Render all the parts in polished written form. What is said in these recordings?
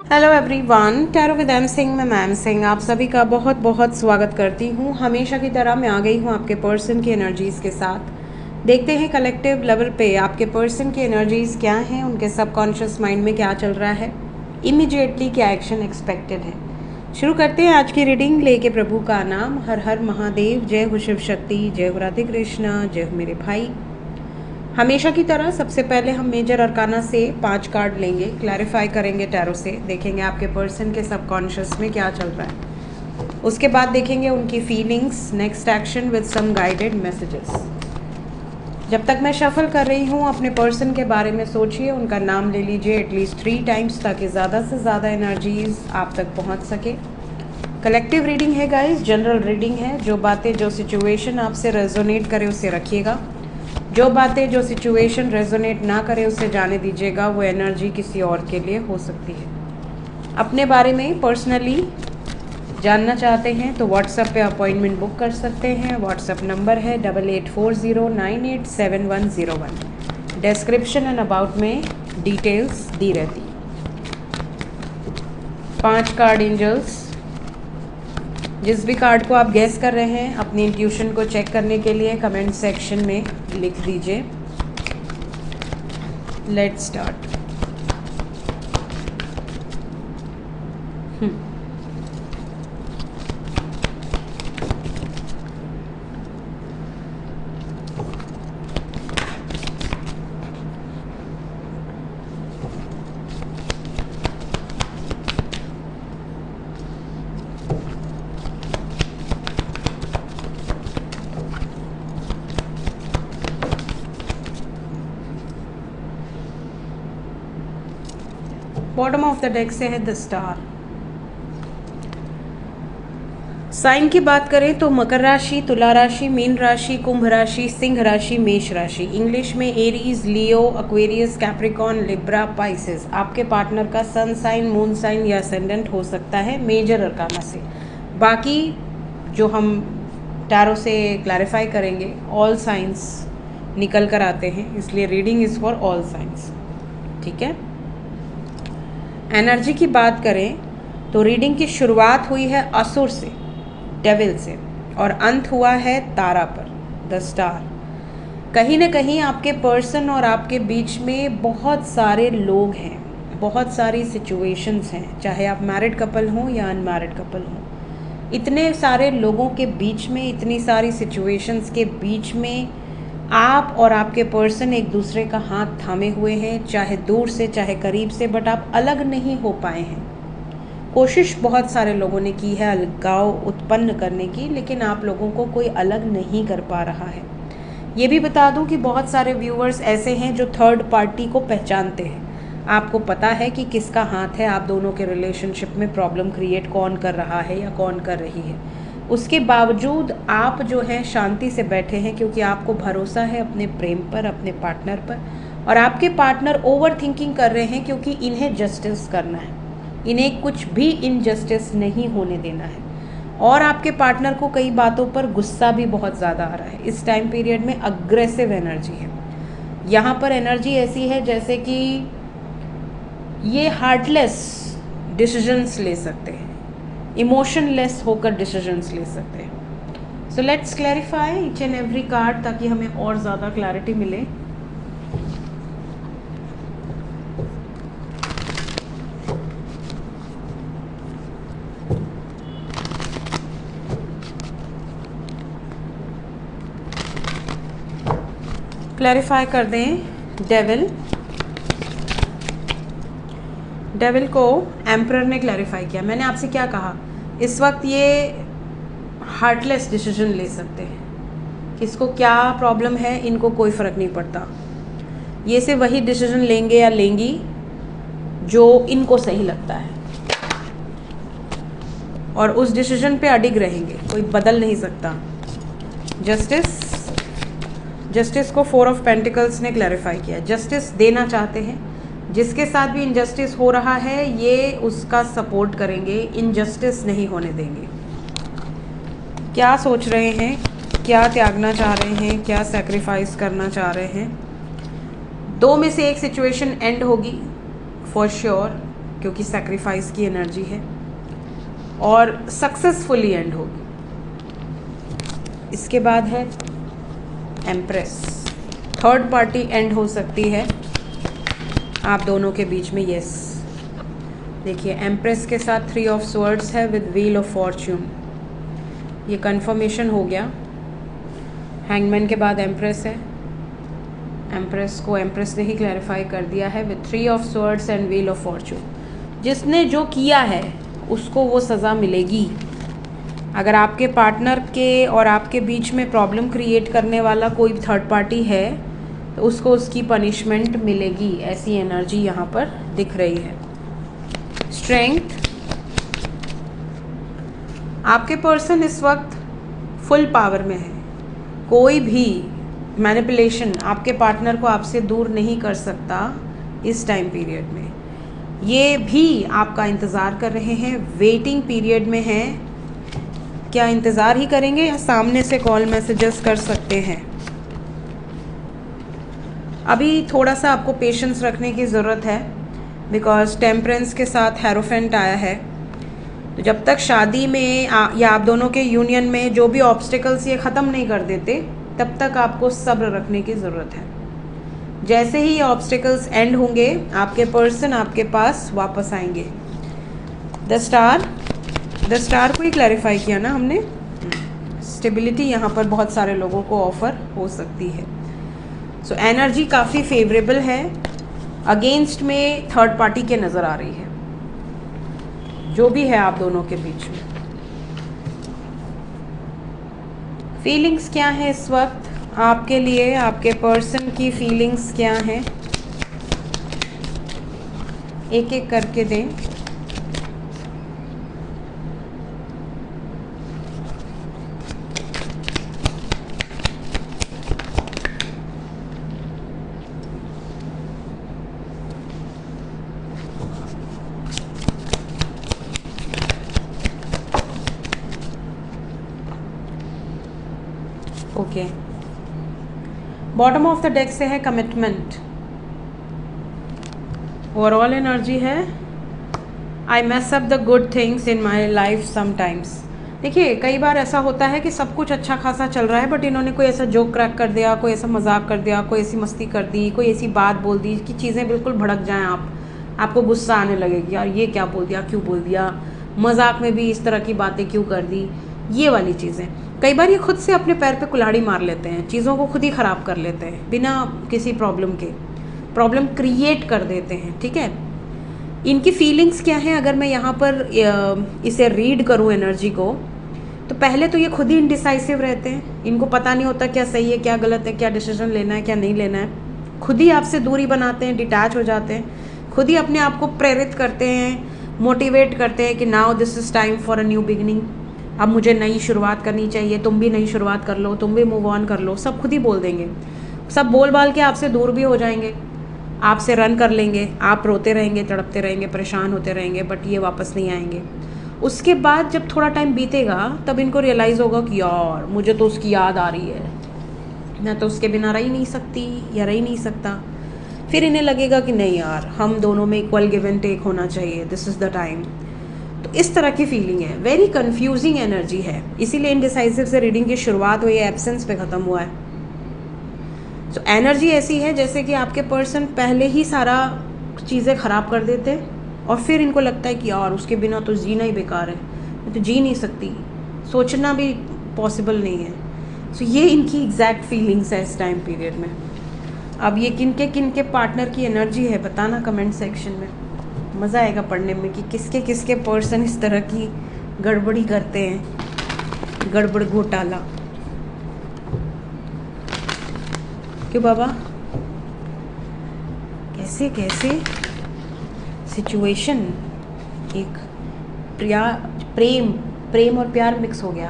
Hello everyone, tarot with M Singh में ma'am Singh आप सभी का बहुत बहुत स्वागत करती हूँ। हमेशा की तरह मैं आ गई हूँ आपके पर्सन की एनर्जीज़ के साथ। देखते हैं कलेक्टिव लेवल पे आपके पर्सन की एनर्जीज़ क्या हैं, उनके सबकॉन्शियस माइंड में क्या चल रहा है, इमीडिएटली क्या एक्शन एक्सपेक्टेड है। शुरू करते हैं आज की रीडिंग लेके प्रभु का नाम। हर हर महादेव, जय हो शिव शक्ति, जय हो राधे कृष्णा, जय हो मेरे भाई। हमेशा की तरह सबसे पहले हम मेजर अरकाना से 5 कार्ड लेंगे, क्लैरिफाई करेंगे टैरो से, देखेंगे आपके पर्सन के सबकॉन्शियस में क्या चल रहा है। उसके बाद देखेंगे उनकी feelings, next action with some guided messages. जब तक मैं शफल कर रही हूँ अपने पर्सन के बारे में सोचिए, उनका नाम ले लीजिए एटलीस्ट 3 टाइम्स ताकि ज़्यादा से ज़्यादा एनर्जीज आप तक पहुँच सके। कलेक्टिव रीडिंग है गाइस, जनरल रीडिंग है। जो बातें, जो सिचुएशन आपसे रेजोनेट करे उसे रखिएगा, जो बातें, जो सिचुएशन रेजोनेट ना करे उसे जाने दीजिएगा। वो एनर्जी किसी और के लिए हो सकती है। अपने बारे में पर्सनली जानना चाहते हैं तो व्हाट्सएप पे अपॉइंटमेंट बुक कर सकते हैं। व्हाट्सएप नंबर है 8840987101। डिस्क्रिप्शन एंड अबाउट में डिटेल्स दी रहती। 5 कार्ड एंजल्स। जिस भी कार्ड को आप गैस कर रहे हैं अपनी इंट्यूशन को चेक करने के लिए कमेंट सेक्शन में लिख दीजिए। Let's start. Bottom of the deck से है द स्टार। साइन की बात करें तो मकर राशि, तुला राशि, मीन राशि, कुंभ राशि, सिंह राशि, मेष राशि। इंग्लिश में एरीज, लियो, एक्वेरियस, कैप्रिकॉन, लिब्रा, पाइसेस। आपके पार्टनर का सन साइन, मून साइन या असेंडेंट हो सकता है मेजर अरकाना से। बाकी जो हम टैरो से क्लैरिफाई करेंगे ऑल साइंस निकल कर आते हैं, इसलिए reading is for all science. ठीक है। एनर्जी की बात करें तो रीडिंग की शुरुआत हुई है असुर से, डेविल से, और अंत हुआ है तारा पर, द स्टार। कहीं ना कहीं आपके पर्सन और आपके बीच में बहुत सारे लोग हैं, बहुत सारी सिचुएशंस हैं, चाहे आप मैरिड कपल हों या अनमैरिड कपल हों। इतने सारे लोगों के बीच में, इतनी सारी सिचुएशंस के बीच में आप और आपके पर्सन एक दूसरे का हाथ थामे हुए हैं, चाहे दूर से चाहे करीब से, बट आप अलग नहीं हो पाए हैं। कोशिश बहुत सारे लोगों ने की है अलगाव उत्पन्न करने की, लेकिन आप लोगों को कोई अलग नहीं कर पा रहा है। ये भी बता दूं कि बहुत सारे व्यूअर्स ऐसे हैं जो थर्ड पार्टी को पहचानते हैं। आपको पता है कि किसका हाथ है आप दोनों के रिलेशनशिप में, प्रॉब्लम क्रिएट कौन कर रहा है या कौन कर रही है। उसके बावजूद आप जो है शांति से बैठे हैं, क्योंकि आपको भरोसा है अपने प्रेम पर, अपने पार्टनर पर। और आपके पार्टनर ओवर थिंकिंग कर रहे हैं क्योंकि इन्हें जस्टिस करना है, इन्हें कुछ भी इनजस्टिस नहीं होने देना है। और आपके पार्टनर को कई बातों पर गुस्सा भी बहुत ज़्यादा आ रहा है। इस टाइम पीरियड में अग्रेसिव एनर्जी है। यहाँ पर एनर्जी ऐसी है जैसे कि ये हार्टलेस डिसीजंस ले सकते हैं, इमोशनलेस होकर डिसीजंस ले सकते हैं। So let's clarify each and every card ताकि हमें और ज़्यादा क्लैरिटी मिले। क्लैरिफाई कर दें डेविल। डेविल को एम्परर ने क्लैरिफाई किया। मैंने आपसे क्या कहा, इस वक्त ये हार्टलेस डिसीजन ले सकते हैं। किसको क्या प्रॉब्लम है इनको कोई फ़र्क नहीं पड़ता। ये से वही डिसीजन लेंगे या लेंगी जो इनको सही लगता है, और उस डिसीजन पे अडिग रहेंगे, कोई बदल नहीं सकता। जस्टिस को 4 ऑफ पेंटिकल्स ने क्लैरिफाई किया। जस्टिस देना चाहते हैं, जिसके साथ भी इनजस्टिस हो रहा है ये उसका सपोर्ट करेंगे, इनजस्टिस नहीं होने देंगे। क्या सोच रहे हैं, क्या त्यागना चाह रहे हैं, क्या सेक्रीफाइस करना चाह रहे हैं। 2 में से एक सिचुएशन एंड होगी फॉर श्योर। क्योंकि सैक्रिफाइस की एनर्जी है, और सक्सेसफुली एंड होगी। इसके बाद है एम्प्रेस। थर्ड पार्टी एंड हो सकती है आप दोनों के बीच में। यस, देखिए एम्प्रेस के साथ 3 ऑफ स्वर्ड्स है विद व्हील ऑफ फॉर्च्यून, ये कंफर्मेशन हो गया। हैंगमैन के बाद एम्प्रेस है, एम्प्रेस को एम्प्रेस ने ही क्लैरिफाई कर दिया है with 3 of swords and wheel of Fortune. जिसने जो किया है उसको वो सज़ा मिलेगी। अगर आपके पार्टनर के और आपके बीच में प्रॉब्लम क्रिएट करने वाला कोई थर्ड पार्टी है तो उसको उसकी पनिशमेंट मिलेगी, ऐसी एनर्जी यहाँ पर दिख रही है। स्ट्रेंथ, आपके पर्सन इस वक्त फुल पावर में है। कोई भी मैनिपुलेशन आपके पार्टनर को आपसे दूर नहीं कर सकता इस टाइम पीरियड में। ये भी आपका इंतज़ार कर रहे हैं, वेटिंग पीरियड में हैं। क्या इंतज़ार ही करेंगे या सामने से कॉल मैसेजेस कर सकते हैं? अभी थोड़ा सा आपको पेशेंस रखने की ज़रूरत है, बिकॉज टेम्परेंस के साथ हेरोफेंट आया है। तो जब तक शादी में या आप दोनों के यूनियन में जो भी ऑब्स्टिकल्स ये ख़त्म नहीं कर देते, तब तक आपको सब्र रखने की ज़रूरत है। जैसे ही ये ऑब्स्टिकल्स एंड होंगे, आपके पर्सन आपके पास वापस आएंगे। द स्टार को ही क्लैरिफाई किया ना हमने। स्टेबिलिटी यहाँ पर बहुत सारे लोगों को ऑफर हो सकती है। सो एनर्जी काफ़ी फेवरेबल है। अगेंस्ट में थर्ड पार्टी के नज़र आ रही है, जो भी है आप दोनों के बीच में। फीलिंग्स क्या है इस वक्त आपके लिए, आपके पर्सन की फीलिंग्स क्या हैं, एक एक करके दें। Okay, bottom of the deck से है कमिटमेंट। ओवरऑल एनर्जी है I mess up the good things in my life sometimes. देखिए कई बार ऐसा होता है कि सब कुछ अच्छा खासा चल रहा है, बट इन्होंने कोई ऐसा जोक क्रैक कर दिया, कोई ऐसा मजाक कर दिया, कोई ऐसी मस्ती कर दी, कोई ऐसी बात बोल दी कि चीज़ें बिल्कुल भड़क जाएं। आपको गुस्सा आने लगेगी, यार ये क्या बोल दिया, क्यों बोल दिया, मजाक में भी इस तरह की बातें क्यों कर दी, ये वाली चीज़ें। कई बार ये खुद से अपने पैर पे कुल्हाड़ी मार लेते हैं, चीज़ों को खुद ही ख़राब कर लेते हैं बिना किसी प्रॉब्लम के, प्रॉब्लम क्रिएट कर देते हैं। ठीक है, इनकी फीलिंग्स क्या हैं अगर मैं यहाँ पर इसे रीड करूँ एनर्जी को, तो पहले तो ये खुद ही इनडिसाइसिव रहते हैं। इनको पता नहीं होता क्या सही है क्या गलत है, क्या डिसीजन लेना है क्या नहीं लेना है। खुद ही आपसे दूरी बनाते हैं, डिटैच हो जाते हैं, खुद ही अपने आप को प्रेरित करते हैं, मोटिवेट करते हैं कि now this is time for a new beginning. अब मुझे नई शुरुआत करनी चाहिए, तुम भी नई शुरुआत कर लो, तुम भी मूव ऑन कर लो। सब खुद ही बोल देंगे, सब बोल बाल के आपसे दूर भी हो जाएंगे, आपसे रन कर लेंगे। आप रोते रहेंगे, तड़पते रहेंगे, परेशान होते रहेंगे, बट ये वापस नहीं आएंगे। उसके बाद जब थोड़ा टाइम बीतेगा तब इनको रियलाइज़ होगा कि यार मुझे तो उसकी याद आ रही है, मैं तो उसके बिना रह ही नहीं सकती या रह ही नहीं सकता। फिर इन्हें लगेगा कि नहीं यार, हम दोनों में इक्वल गिव एंड टेक होना चाहिए, दिस इज़ द टाइम। तो इस तरह की फीलिंग है, वेरी कंफ्यूजिंग एनर्जी है। इसीलिए इनडिसाइसिव से रीडिंग की शुरुआत हुई है, एब्सेंस पे ख़त्म हुआ है। तो एनर्जी ऐसी है जैसे कि आपके पर्सन पहले ही सारा चीज़ें ख़राब कर देते हैं और फिर इनको लगता है कि यार उसके बिना तो जीना ही बेकार है, मैं तो जी नहीं सकती, सोचना भी पॉसिबल नहीं है। सो ये इनकी एग्जैक्ट फीलिंग्स है इस टाइम पीरियड में। अब ये किनके पार्टनर की एनर्जी है बताना कमेंट सेक्शन में, मज़ा आएगा पढ़ने में कि किसके किसके पर्सन इस तरह की गड़बड़ी करते हैं, गड़बड़ घोटाला। क्यों बाबा, कैसे कैसे सिचुएशन, एक प्रेम और प्यार मिक्स हो गया।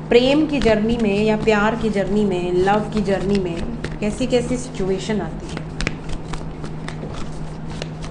प्रेम की जर्नी में या प्यार की जर्नी में, लव की जर्नी में कैसी कैसी सिचुएशन आती है।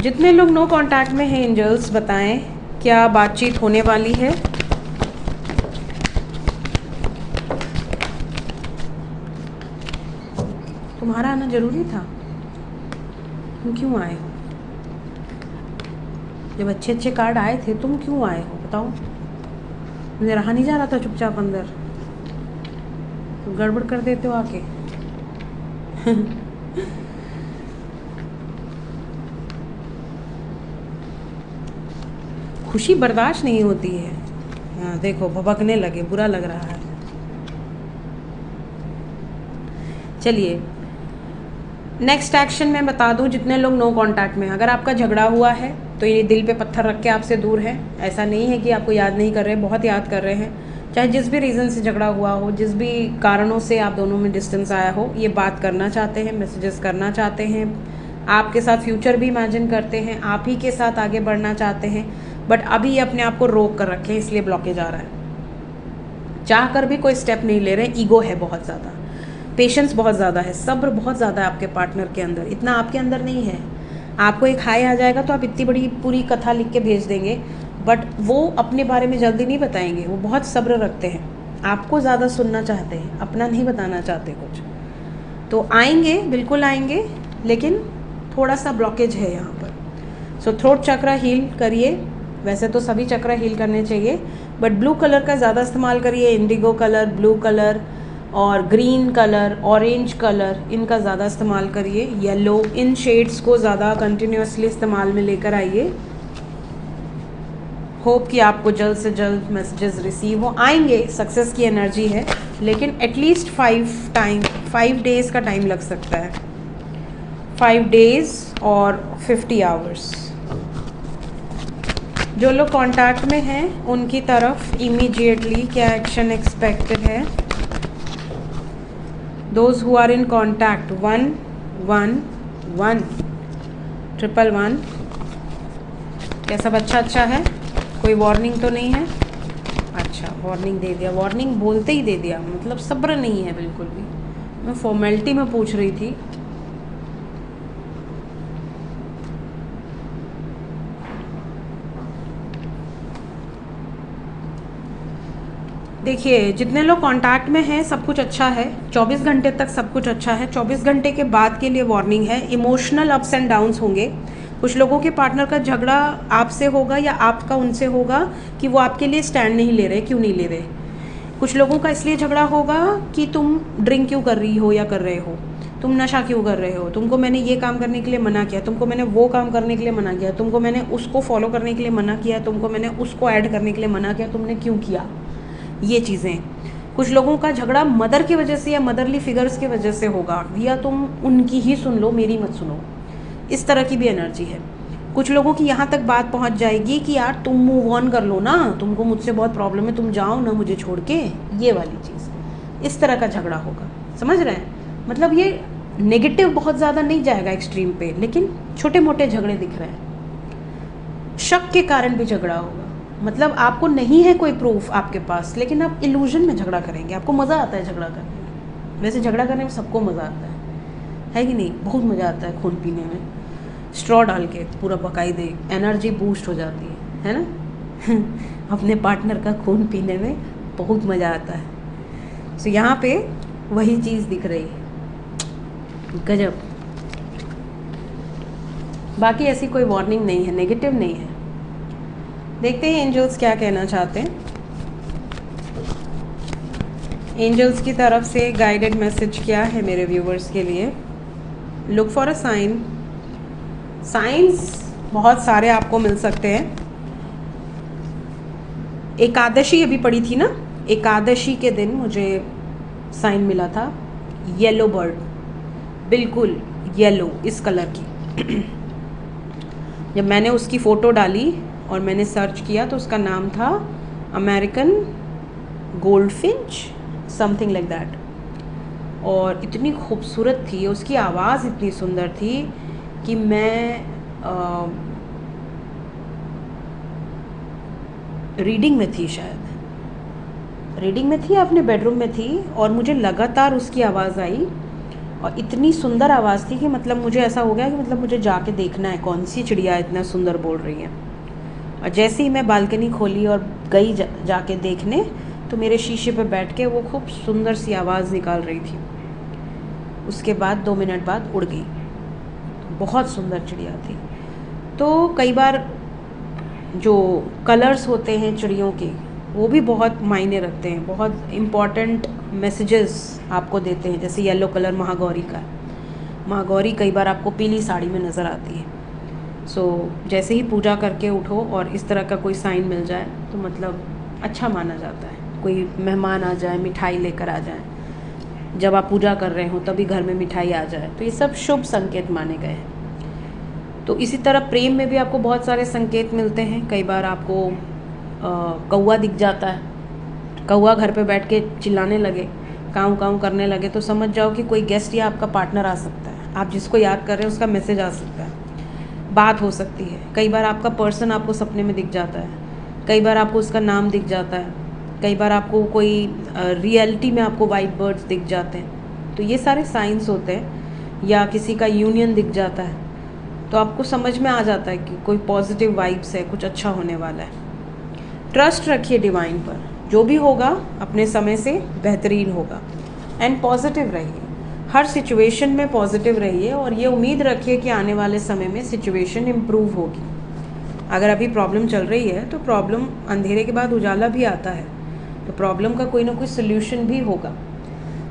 जितने लोग नो कांटेक्ट में हैं एंजल्स बताएं क्या बातचीत होने वाली है। तुम्हारा आना जरूरी था, तुम क्यों आए हो? जब अच्छे अच्छे कार्ड आए थे तुम क्यों आए हो बताओ? मुझे रहा नहीं जा रहा था चुपचाप अंदर, तो गड़बड़ कर देते हो आके। खुशी बर्दाश्त नहीं होती है। हाँ देखो भभकने लगे, बुरा लग रहा है। चलिए नेक्स्ट एक्शन मैं बता दूं, जितने लोग नो कांटेक्ट में, अगर आपका झगड़ा हुआ है तो ये दिल पे पत्थर रख के आपसे दूर है। ऐसा नहीं है कि आपको याद नहीं कर रहे, बहुत याद कर रहे हैं। चाहे जिस भी रीज़न से झगड़ा हुआ हो, जिस भी कारणों से आप दोनों में डिस्टेंस आया हो, ये बात करना चाहते हैं, मैसेजेस करना चाहते हैं, आपके साथ फ्यूचर भी इमेजिन करते हैं, आप ही के साथ आगे बढ़ना चाहते हैं, बट अभी ये अपने आप को रोक कर रखे, इसलिए ब्लॉकेज आ रहा है। चाह कर भी कोई स्टेप नहीं ले रहे, ईगो है बहुत ज़्यादा, पेशेंस बहुत ज़्यादा है, सब्र बहुत ज़्यादा है आपके पार्टनर के अंदर, इतना आपके अंदर नहीं है। आपको एक हाई आ जाएगा तो आप इतनी बड़ी पूरी कथा लिख के भेज देंगे, बट वो अपने बारे में जल्दी नहीं बताएंगे, वो बहुत सब्र रखते हैं, आपको ज़्यादा सुनना चाहते हैं, अपना नहीं बताना चाहते कुछ। तो आएंगे, बिल्कुल आएंगे, लेकिन थोड़ा सा ब्लॉकेज है यहाँ पर। सो थ्रोट चक्र हील करिए, वैसे तो सभी चक्र हील करने चाहिए, बट ब्लू कलर का ज़्यादा इस्तेमाल करिए, इंडिगो कलर, ब्लू कलर और ग्रीन कलर, ऑरेंज कलर, इनका ज़्यादा इस्तेमाल करिए, येलो, इन शेड्स को ज़्यादा कंटिन्यूसली इस्तेमाल में लेकर आइए। होप कि आपको जल्द से जल्द मैसेजेस रिसीव हो, आएंगे, सक्सेस की एनर्जी है, लेकिन एटलीस्ट 5 डेज़ का टाइम लग सकता है, 5 डेज़ और 50 आवर्स। जो लोग कांटेक्ट में हैं उनकी तरफ इमीडिएटली क्या एक्शन एक्सपेक्टेड है? Those who are in contact 111 111, क्या सब अच्छा है? कोई वार्निंग तो नहीं है? अच्छा वार्निंग दे दिया, वार्निंग बोलते ही दे दिया, मतलब सब्र नहीं है बिल्कुल भी। मैं फॉर्मेलिटी में पूछ रही थी। देखिए जितने लोग कांटेक्ट में हैं सब कुछ अच्छा है, 24 घंटे तक सब कुछ अच्छा है। 24 घंटे के बाद के लिए वार्निंग है, इमोशनल अप्स एंड डाउन्स होंगे। कुछ लोगों के पार्टनर का झगड़ा आपसे होगा या आपका उनसे होगा कि वो आपके लिए स्टैंड नहीं ले रहे, क्यों नहीं ले रहे। कुछ लोगों का इसलिए झगड़ा होगा कि तुम ड्रिंक क्यों कर रही हो या कर रहे हो, तुम नशा क्यों कर रहे हो, तुमको मैंने ये काम करने के लिए मना किया, तुमको मैंने वो काम करने के लिए मना किया, तुमको मैंने उसको फॉलो करने के लिए मना किया, तुमको मैंने उसको ऐड करने के लिए मना किया, तुमने क्यों किया, ये चीज़ें। कुछ लोगों का झगड़ा मदर की वजह से या मदरली फिगर्स की वजह से होगा, या तुम उनकी ही सुन लो, मेरी मत सुनो, इस तरह की भी एनर्जी है। कुछ लोगों की यहाँ तक बात पहुँच जाएगी कि यार तुम मूव ऑन कर लो ना, तुमको मुझसे बहुत प्रॉब्लम है, तुम जाओ ना मुझे छोड़ के, ये वाली चीज़, इस तरह का झगड़ा होगा। समझ रहे हैं? मतलब ये नेगेटिव बहुत ज़्यादा नहीं जाएगा एक्सट्रीम पे, लेकिन छोटे मोटे झगड़े दिख रहे हैं। शक के कारण भी झगड़ा होगा, मतलब आपको नहीं है कोई प्रूफ आपके पास, लेकिन आप इल्यूजन में झगड़ा करेंगे, आपको मज़ा आता है झगड़ा करने में। वैसे झगड़ा करने में सबको मज़ा आता है कि नहीं? बहुत मज़ा आता है खून पीने में, स्ट्रॉ डाल के पूरा बाकायदे एनर्जी बूस्ट हो जाती है ना? अपने पार्टनर का खून पीने में बहुत मज़ा आता है। सो यहाँ पे वही चीज़ दिख रही है, गजब। बाकी ऐसी कोई वार्निंग नहीं है, नेगेटिव नहीं है। देखते हैं एंजल्स क्या कहना चाहते हैं। एंजल्स की तरफ से गाइडेड मैसेज क्या है मेरे व्यूवर्स के लिए? Look for a sign. Signs बहुत सारे आपको मिल सकते हैं। एकादशी अभी पड़ी थी ना, एकादशी के दिन मुझे साइन मिला था, येलो बर्ड, बिल्कुल येलो इस कलर की। जब मैंने उसकी फ़ोटो डाली और मैंने सर्च किया तो उसका नाम था American goldfinch, something like that. और इतनी खूबसूरत थी, उसकी आवाज़ इतनी सुंदर थी कि मैं रीडिंग में थी, शायद रीडिंग में थी, अपने बेडरूम में थी, और मुझे लगातार उसकी आवाज़ आई, और इतनी सुंदर आवाज़ थी कि मतलब मुझे ऐसा हो गया कि मतलब मुझे जाके देखना है कौन सी चिड़िया इतना सुंदर बोल रही है। और जैसे ही मैं बालकनी खोली और गई जाके देखने, तो मेरे शीशे पे बैठ के वो खूब सुंदर सी आवाज़ निकाल रही थी। उसके बाद 2 मिनट बाद उड़ गई। बहुत सुंदर चिड़िया थी। तो कई बार जो कलर्स होते हैं चिड़ियों के, वो भी बहुत मायने रखते हैं, बहुत इम्पॉर्टेंट मैसेजेस आपको देते हैं। जैसे येलो कलर महागौरी का, महागौरी कई बार आपको पीली साड़ी में नज़र आती है। जैसे ही पूजा करके उठो और इस तरह का कोई साइन मिल जाए तो मतलब अच्छा माना जाता है। कोई मेहमान आ जाए, मिठाई लेकर आ जाए, जब आप पूजा कर रहे हो तभी घर में मिठाई आ जाए, तो ये सब शुभ संकेत माने गए हैं। तो इसी तरह प्रेम में भी आपको बहुत सारे संकेत मिलते हैं। कई बार आपको कौवा दिख जाता है, कौवा घर पे बैठ के चिल्लाने लगे, काऊ काऊ करने लगे, तो समझ जाओ कि कोई गेस्ट या आपका पार्टनर आ सकता है। आप जिसको याद कर रहे हैं उसका मैसेज आ सकता है, बात हो सकती है। कई बार आपका पर्सन आपको सपने में दिख जाता है, कई बार आपको उसका नाम दिख जाता है, कई बार आपको कोई रियलिटी में आपको वाइट बर्ड्स दिख जाते हैं। तो ये सारे साइंस होते हैं। या किसी का यूनियन दिख जाता है तो आपको समझ में आ जाता है कि कोई पॉजिटिव वाइब्स है, कुछ अच्छा होने वाला है। ट्रस्ट रखिए डिवाइन पर, जो भी होगा अपने समय से बेहतरीन होगा। एंड पॉजिटिव रहिए, हर सिचुएशन में पॉजिटिव रहिए और ये उम्मीद रखिए कि आने वाले समय में सिचुएशन इम्प्रूव होगी। अगर अभी प्रॉब्लम चल रही है तो प्रॉब्लम, अंधेरे के बाद उजाला भी आता है, तो प्रॉब्लम का कोई ना कोई सोल्यूशन भी होगा।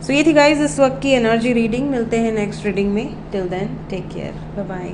सो ये थी गाइज इस वक्त की एनर्जी रीडिंग। मिलते हैं नेक्स्ट रीडिंग में। Till then take care, bye bye.